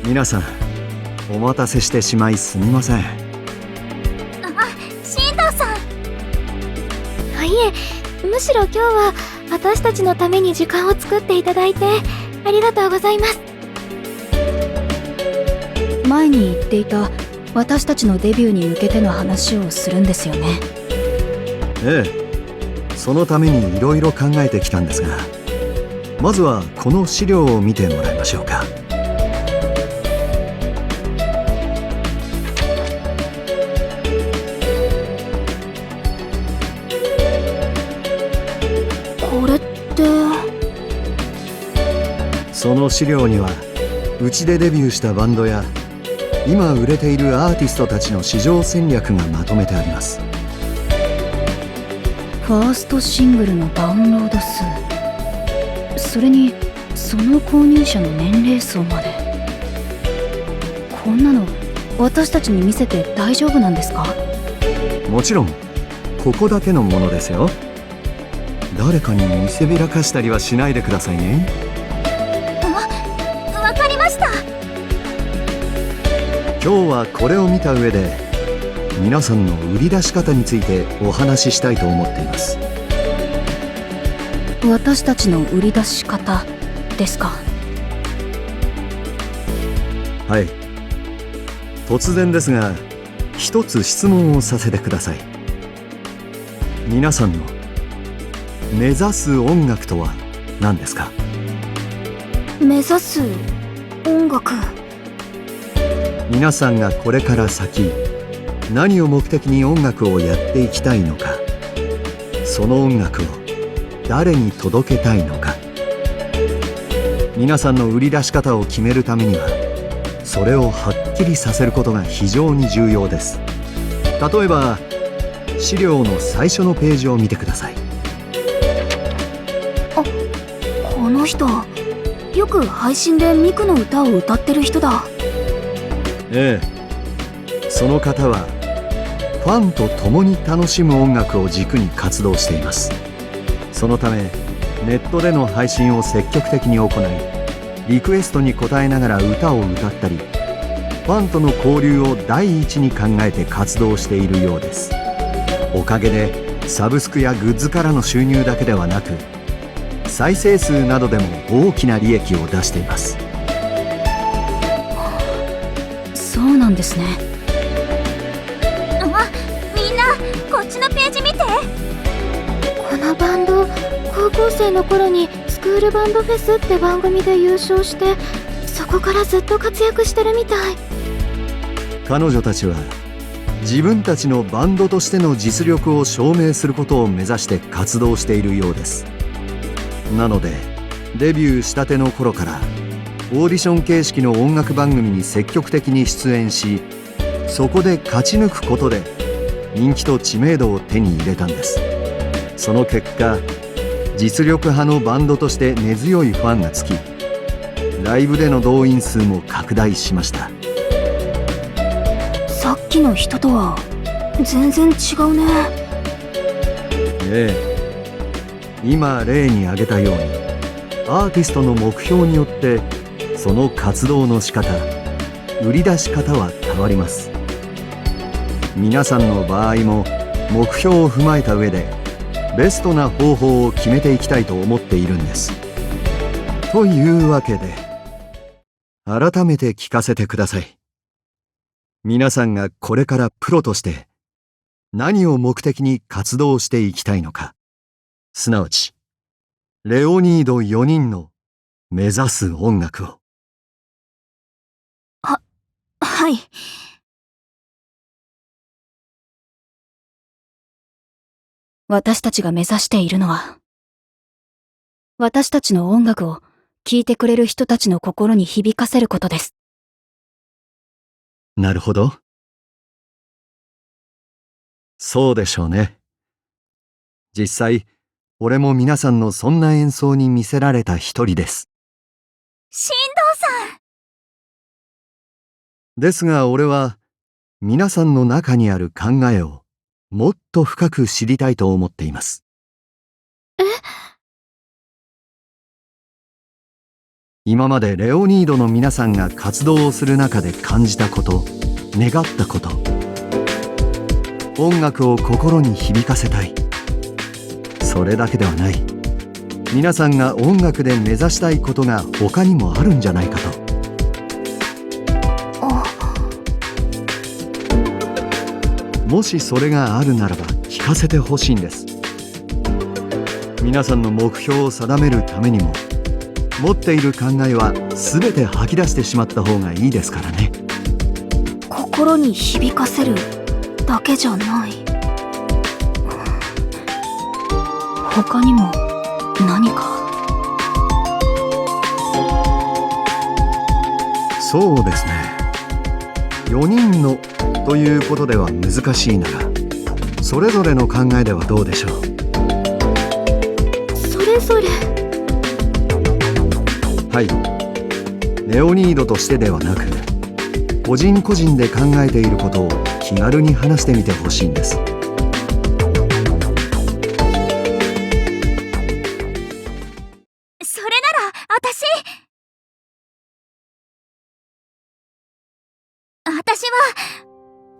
皆さん、お待たせしてしまいすみません。シンタさん。いえ、むしろ今日は私たちのために時間を作っていただいてありがとうございます。前に言っていた私たちのデビューに向けての話をするんですよね。ええ、そのためにいろいろ考えてきたんですが、まずはこの資料を見てもらいましょうか。これって。その資料には、うちでデビューしたバンドや今売れているアーティストたちの市場戦略がまとめてあります。ファーストシングルのダウンロード数、それにその購入者の年齢層まで。こんなの私たちに見せて大丈夫なんですか？もちろんここだけのものですよ。誰かに見せびらかしたりはしないでくださいね。わかりました。今日はこれを見た上で皆さんの売り出し方についてお話ししたいと思っています。私たちの売り出し方ですか？はい。突然ですが、一つ質問をさせてください。皆さんの目指す音楽とは何ですか？目指す音楽。皆さんがこれから先何を目的に音楽をやっていきたいのか、その音楽を誰に届けたいのか。皆さんの売り出し方を決めるためには、それをはっきりさせることが非常に重要です。例えば資料の最初のページを見てください。この人、よく配信でミクの歌を歌ってる人だ。ええ、その方はファンと共に楽しむ音楽を軸に活動しています。そのためネットでの配信を積極的に行い、リクエストに応えながら歌を歌ったり、ファンとの交流を第一に考えて活動しているようです。おかげでサブスクやグッズからの収入だけではなく、再生数などでも大きな利益を出しています。そうなんですね。みんなこっちのページ見て。このバンド、高校生の頃にスクールバンドフェスって番組で優勝して、そこからずっと活躍してるみたい。彼女たちは自分たちのバンドとしての実力を証明することを目指して活動しているようです。なのでデビューしたての頃からオーディション形式の音楽番組に積極的に出演し、そこで勝ち抜くことで人気と知名度を手に入れたんです。その結果、実力派のバンドとして根強いファンがつき、ライブでの動員数も拡大しました。さっきの人とは全然違うね。ええ、今例に挙げたように、アーティストの目標によってその活動の仕方、売り出し方は変わります。皆さんの場合も目標を踏まえた上でベストな方法を決めていきたいと思っているんです。というわけで改めて聞かせてください。皆さんがこれからプロとして何を目的に活動していきたいのか、すなわちレオニード4人の目指す音楽を。はい。私たちが目指しているのは、私たちの音楽を聴いてくれる人たちの心に響かせることです。なるほど。そうでしょうね。実際、俺も皆さんのそんな演奏に魅せられた一人です。新藤さん。ですが俺は皆さんの中にある考えをもっと深く知りたいと思っています。今までレオニードの皆さんが活動をする中で感じたこと、願ったこと。音楽を心に響かせたい。それだけではない。皆さんが音楽で目指したいことが他にもあるんじゃないかと。もしそれがあるならば聞かせてほしいんです。皆さんの目標を定めるためにも、持っている考えは全て吐き出してしまった方がいいですからね。心に響かせるだけじゃない。他にも何か。そうですね。4人のということでは難しいなら、それぞれの考えではどうでしょう。それぞれ。はい。レオニードとしてではなく、個人個人で考えていることを気軽に話してみてほしいんです。それなら私は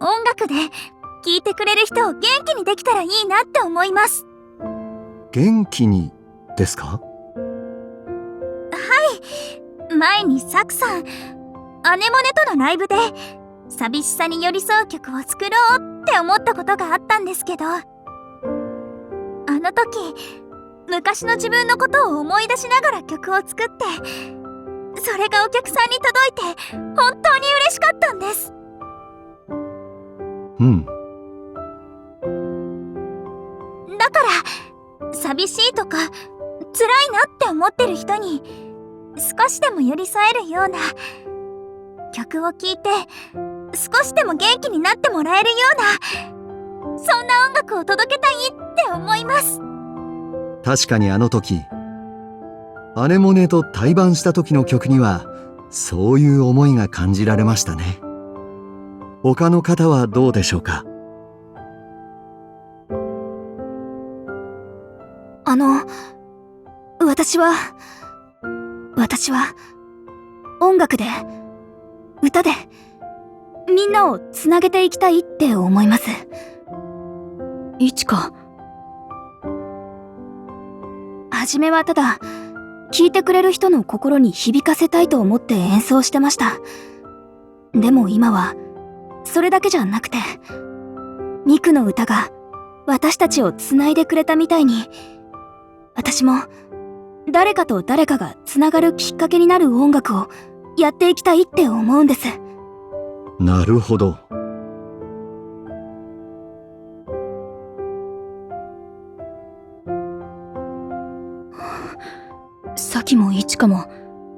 音楽で聴いてくれる人を元気にできたらいいなって思います。元気にですか？前にサクさん、アネモネとのライブで寂しさに寄り添う曲を作ろうって思ったことがあったんですけど、あの時昔の自分のことを思い出しながら曲を作って、それがお客さんに届いて本当に嬉しかったんです。うん。だから寂しいとか辛いなって思ってる人に少しでも寄り添えるような曲を聴いて、少しでも元気になってもらえるような、そんな音楽を届けたいって思います。確かにあの時、アネモネと対バンした時の曲にはそういう思いが感じられましたね。他の方はどうでしょうか？私は音楽で、歌でみんなをつなげていきたいって思います。いちか、初めはただ聴いてくれる人の心に響かせたいと思って演奏してました。でも今はそれだけじゃなくて、ミクの歌が私たちをつないでくれたみたいに、私も誰かと誰かがつながるきっかけになる音楽をやっていきたいって思うんです。なるほど。さきもいちかも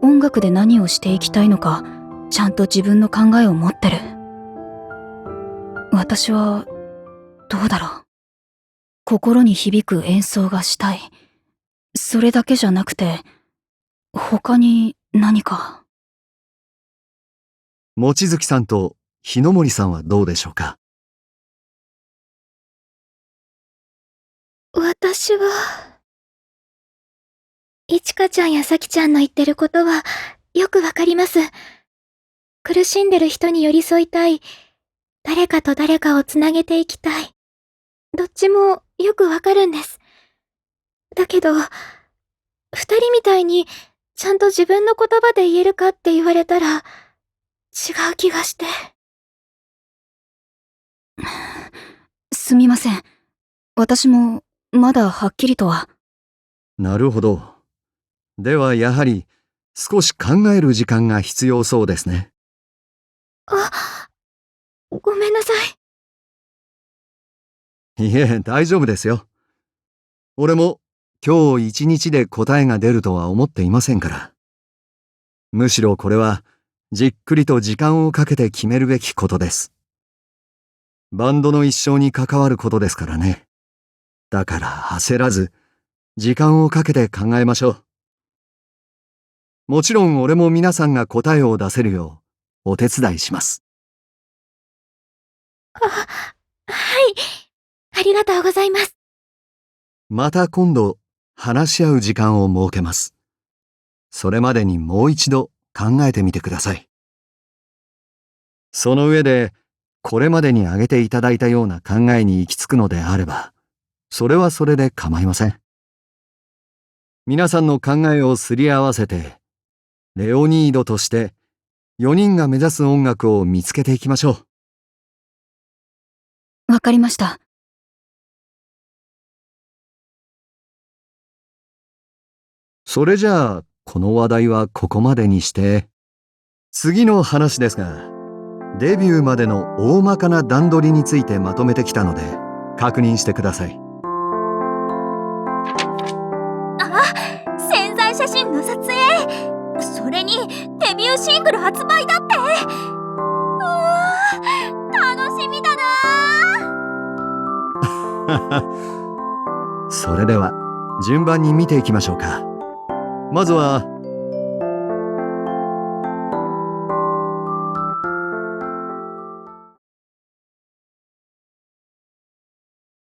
音楽で何をしていきたいのか、ちゃんと自分の考えを持ってる。私はどうだろう。心に響く演奏がしたい。それだけじゃなくて、他に何か。望月さんと日野森さんはどうでしょうか？私は、いちかちゃんやさきちゃんの言ってることはよくわかります。苦しんでる人に寄り添いたい。誰かと誰かをつなげていきたい。どっちもよくわかるんです。だけど、二人みたいにちゃんと自分の言葉で言えるかって言われたら、違う気がして。すみません。私もまだはっきりとは。なるほど。ではやはり少し考える時間が必要そうですね。ごめんなさい。いえ、大丈夫ですよ。俺も今日一日で答えが出るとは思っていませんから。むしろこれはじっくりと時間をかけて決めるべきことです。バンドの一生に関わることですからね。だから焦らず、時間をかけて考えましょう。もちろん俺も皆さんが答えを出せるようお手伝いします。はい。ありがとうございます。また今度話し合う時間を設けます。それまでにもう一度考えてみてください。その上で、これまでに挙げていただいたような考えに行き着くのであれば、それはそれで構いません。皆さんの考えをすり合わせて、レオニードとして4人が目指す音楽を見つけていきましょう。わかりました。それじゃあ、この話題はここまでにして、次の話ですが、デビューまでの大まかな段取りについてまとめてきたので、確認してください。宣材写真の撮影、それにデビューシングル発売だって。うわー、楽しみだなそれでは、順番に見ていきましょうか。まずは、